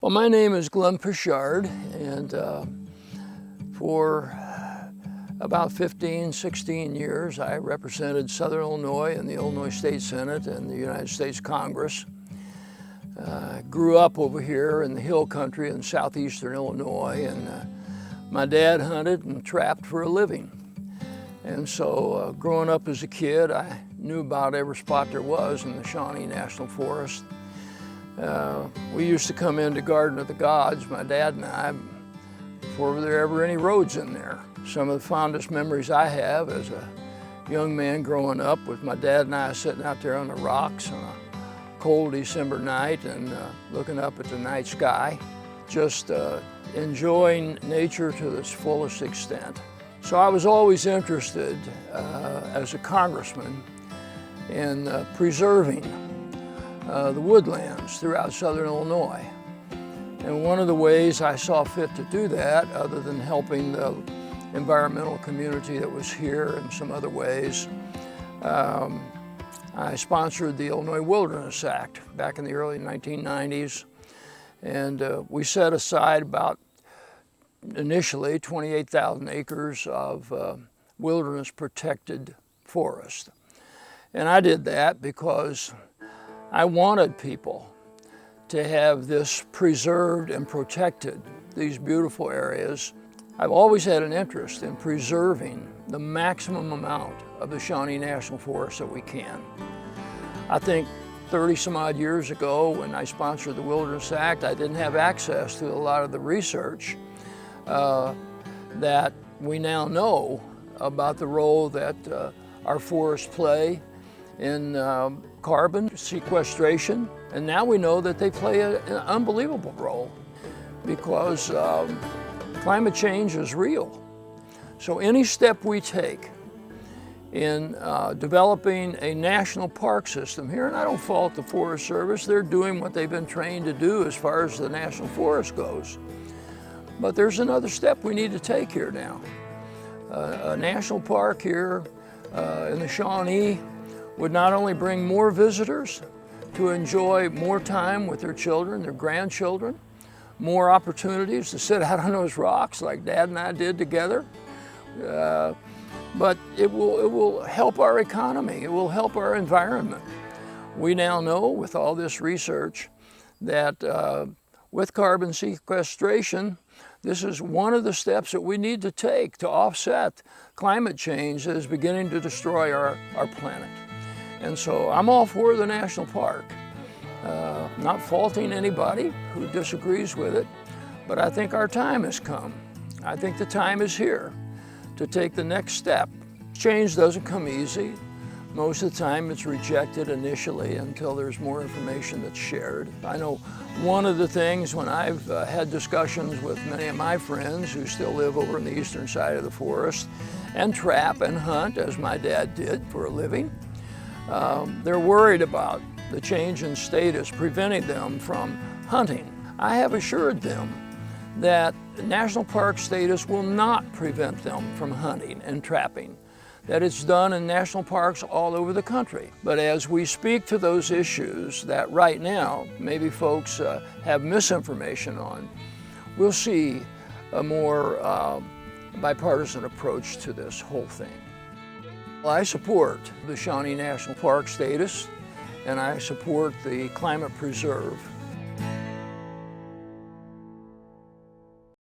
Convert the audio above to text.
Well, my name is Glenn Poshard, and for about 15, 16 years, I represented Southern Illinois in the Illinois State Senate and the United States Congress. Grew up over here in the hill country in southeastern Illinois, and my dad hunted and trapped for a living. And so growing up as a kid, I knew about every spot there was in the Shawnee National Forest. We used to come into Garden of the Gods, my dad and I, before there were ever any roads in there. Some of the fondest memories I have as a young man growing up with my dad and I sitting out there on the rocks on a cold December night and looking up at the night sky, just enjoying nature to its fullest extent. So I was always interested as a congressman in preserving the woodlands throughout Southern Illinois. And one of the ways I saw fit to do that, other than helping the environmental community that was here in some other ways, I sponsored the Illinois Wilderness Act back in the early 1990s. And we set aside about, initially, 28,000 acres of wilderness protected forest. And I did that because I wanted people to have this preserved and protected, these beautiful areas. I've always had an interest in preserving the maximum amount of the Shawnee National Forest that we can. I think 30 some odd years ago when I sponsored the Wilderness Act, I didn't have access to a lot of the research that we now know about the role that our forests play in carbon sequestration, and now we know that they play an unbelievable role because climate change is real. So any step we take in developing a national park system here, and I don't fault the Forest Service, they're doing what they've been trained to do as far as the national forest goes. But there's another step we need to take here now. A national park here in the Shawnee would not only bring more visitors to enjoy more time with their children, their grandchildren, more opportunities to sit out on those rocks like Dad and I did together, but it will help our economy, it will help our environment. We now know with all this research that with carbon sequestration, this is one of the steps that we need to take to offset climate change that is beginning to destroy our planet. And so I'm all for the national park. Not faulting anybody who disagrees with it, but I think our time has come. I think the time is here to take the next step. Change doesn't come easy. Most of the time it's rejected initially until there's more information that's shared. I know one of the things when I've had discussions with many of my friends who still live over on the eastern side of the forest and trap and hunt, as my dad did for a living, they're worried about the change in status preventing them from hunting. I have assured them that national park status will not prevent them from hunting and trapping, that it's done in national parks all over the country. But as we speak to those issues that right now maybe folks have misinformation on, we'll see a more bipartisan approach to this whole thing. Well, I support the Shawnee National Park status, and I support the climate preserve